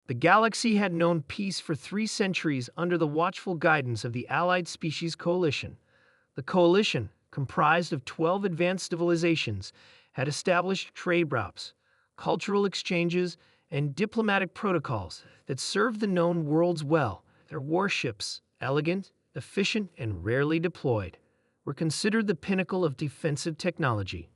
The galaxy had known peace for 3 centuries under the watchful guidance of the Allied Species Coalition. The coalition, comprised of 12 advanced civilizations, had established trade routes, cultural exchanges, and diplomatic protocols that served the known worlds well. Their warships, elegant, efficient, and rarely deployed, were considered the pinnacle of defensive technology.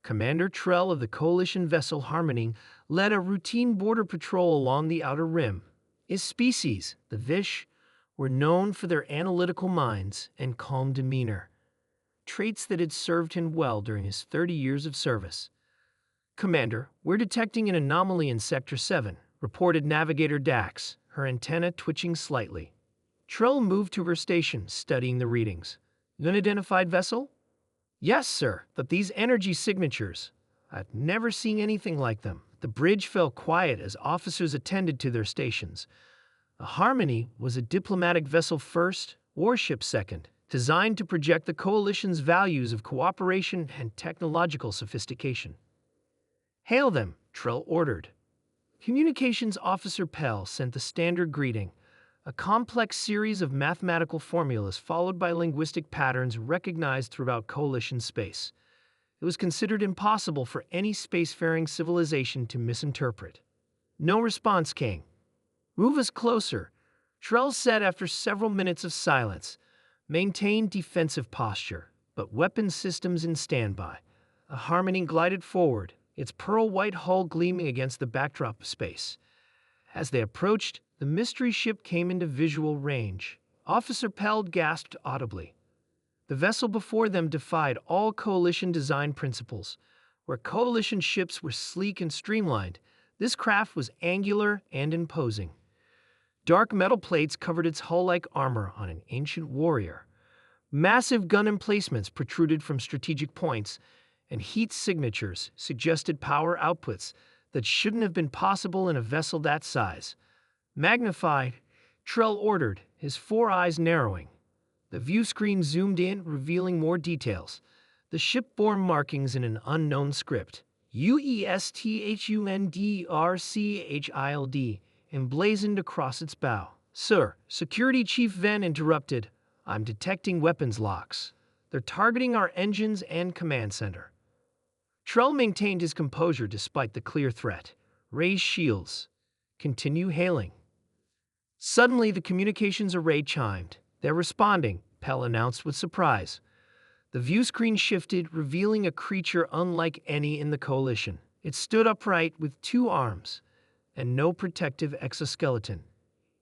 Commander Trell of the coalition vessel Harmony led a routine border patrol along the outer rim. His species, the Vish, were known for their analytical minds and calm demeanor, traits that had served him well during his 30 years of service. "Commander, we're detecting an anomaly in Sector 7, reported Navigator Dax, her antenna twitching slightly. Trell moved to her station, studying the readings. "An unidentified vessel?" "Yes, sir, but these energy signatures, I've never seen anything like them." The bridge fell quiet as officers attended to their stations. The Harmony was a diplomatic vessel first, warship second, designed to project the coalition's values of cooperation and technological sophistication. "Hail them," Trell ordered. Communications Officer Pell sent the standard greeting, a complex series of mathematical formulas followed by linguistic patterns recognized throughout coalition space. It was considered impossible for any spacefaring civilization to misinterpret. No response came. "Move us closer," Trell said after several minutes of silence. "Maintain defensive posture, but weapon systems in standby." The Harmony glided forward, its pearl-white hull gleaming against the backdrop of space. As they approached, the mystery ship came into visual range. Officer Pell gasped audibly. The vessel before them defied all Coalition design principles. Where Coalition ships were sleek and streamlined, this craft was angular and imposing. Dark metal plates covered its hull-like armor on an ancient warrior. Massive gun emplacements protruded from strategic points, and heat signatures suggested power outputs that shouldn't have been possible in a vessel that size. "Magnified," Trell ordered, his 4 eyes narrowing. The view screen zoomed in, revealing more details. The shipborne markings in an unknown script, UESTHUNDRCHILD, emblazoned across its bow. "Sir," Security Chief Venn interrupted, "I'm detecting weapons locks. They're targeting our engines and command center." Trell maintained his composure despite the clear threat. "Raise shields. Continue hailing." Suddenly, the communications array chimed. "They're responding," Pell announced with surprise. The view screen shifted, revealing a creature unlike any in the Coalition. It stood upright with 2 arms and no protective exoskeleton.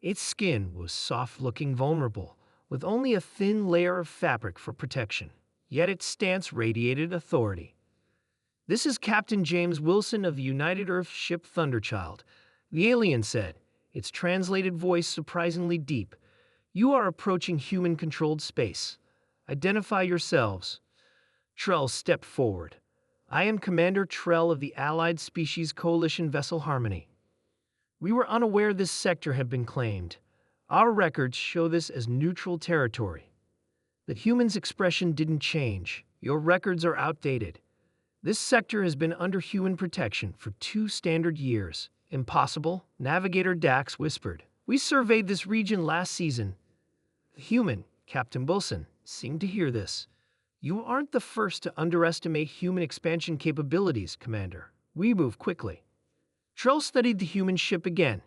Its skin was soft-looking, vulnerable, with only a thin layer of fabric for protection. Yet its stance radiated authority. "This is Captain James Wilson of the United Earth ship Thunderchild," the alien said, its translated voice surprisingly deep. "You are approaching human-controlled space. Identify yourselves." Trell stepped forward. "I am Commander Trell of the Allied Species Coalition vessel Harmony. We were unaware this sector had been claimed. Our records show this as neutral territory. The human's expression didn't change. Your records are outdated. This sector has been under human protection for 2 standard years." "Impossible," Navigator Dax whispered. "We surveyed this region last season." The human, Captain Wilson, seemed to hear this. "You aren't the first to underestimate human expansion capabilities, Commander. We move quickly." Trell studied the human ship again.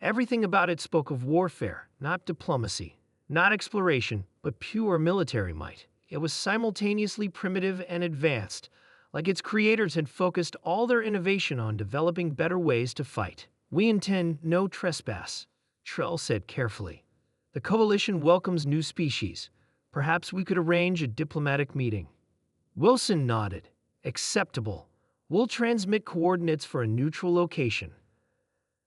Everything about it spoke of warfare, not diplomacy, not exploration, but pure military might. It was simultaneously primitive and advanced, like its creators had focused all their innovation on developing better ways to fight. "We intend no trespass," Trell said carefully. "The Coalition welcomes new species. Perhaps we could arrange a diplomatic meeting." Wilson nodded. "Acceptable. We'll transmit coordinates for a neutral location."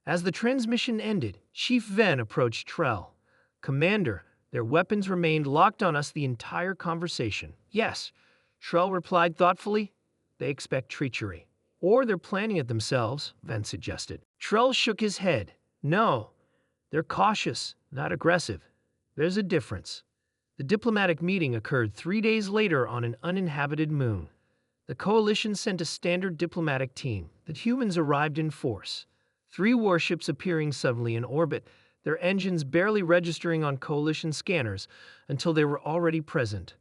As the transmission ended, Chief Venn approached Trell. "Commander, their weapons remained locked on us the entire conversation." "Yes," Trell replied thoughtfully. "They expect treachery." "Or they're planning it themselves," Venn suggested. Trell shook his head. "No, they're cautious, not aggressive. There's a difference." The diplomatic meeting occurred 3 days later on an uninhabited moon. The Coalition sent a standard diplomatic team. The humans arrived in force. 3 warships appearing suddenly in orbit, their engines barely registering on coalition scanners until they were already present.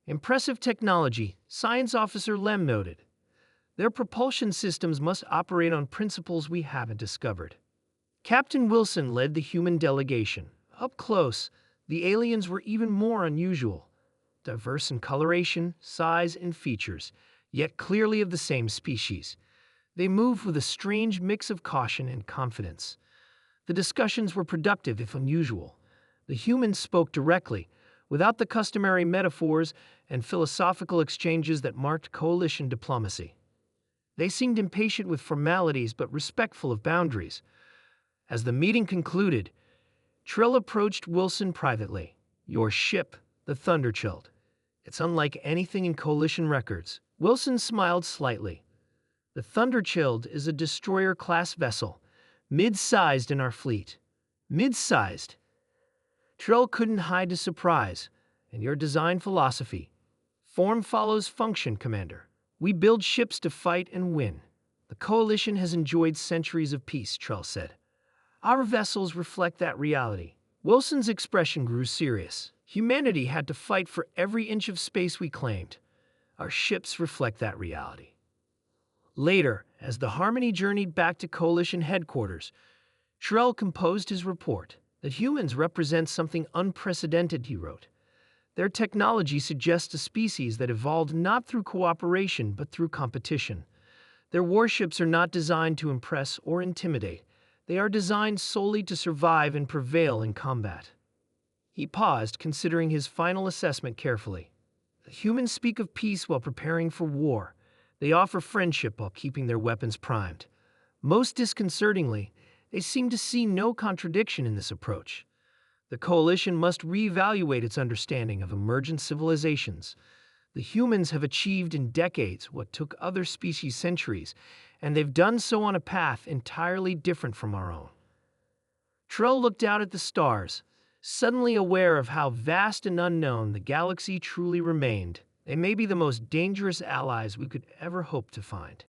Impressive technology, Science Officer Lem noted. Their propulsion systems must operate on principles we haven't discovered. Captain Wilson led the human delegation. Up close, the aliens were even more unusual, diverse in coloration, size, and features, yet clearly of the same species. They moved with a strange mix of caution and confidence. The discussions were productive if unusual. The humans spoke directly, without the customary metaphors and philosophical exchanges that marked coalition diplomacy. They seemed impatient with formalities but respectful of boundaries. As the meeting concluded, Trill approached Wilson privately. "Your ship, the Thunderchild. It's unlike anything in Coalition records." Wilson smiled slightly. "The Thunderchild is a destroyer-class vessel, mid-sized in our fleet." Mid-sized? Trill couldn't hide his surprise. "And your design philosophy?" "Form follows function, Commander. We build ships to fight and win." "The Coalition has enjoyed centuries of peace," Trill said. "Our vessels reflect that reality." Wilson's expression grew serious. "Humanity had to fight for every inch of space we claimed. Our ships reflect that reality." Later, as the Harmony journeyed back to Coalition headquarters, Trill composed his report. "That humans represent something unprecedented," he wrote. "Their technology suggests a species that evolved not through cooperation but through competition. Their warships are not designed to impress or intimidate. They are designed solely to survive and prevail in combat." He paused, considering his final assessment carefully. "The humans speak of peace while preparing for war. They offer friendship while keeping their weapons primed. Most disconcertingly, they seem to see no contradiction in this approach. The Coalition must reevaluate its understanding of emergent civilizations. The humans have achieved in decades what took other species centuries, and they've done so on a path entirely different from our own." Trill looked out at the stars, suddenly aware of how vast and unknown the galaxy truly remained. They may be the most dangerous allies we could ever hope to find.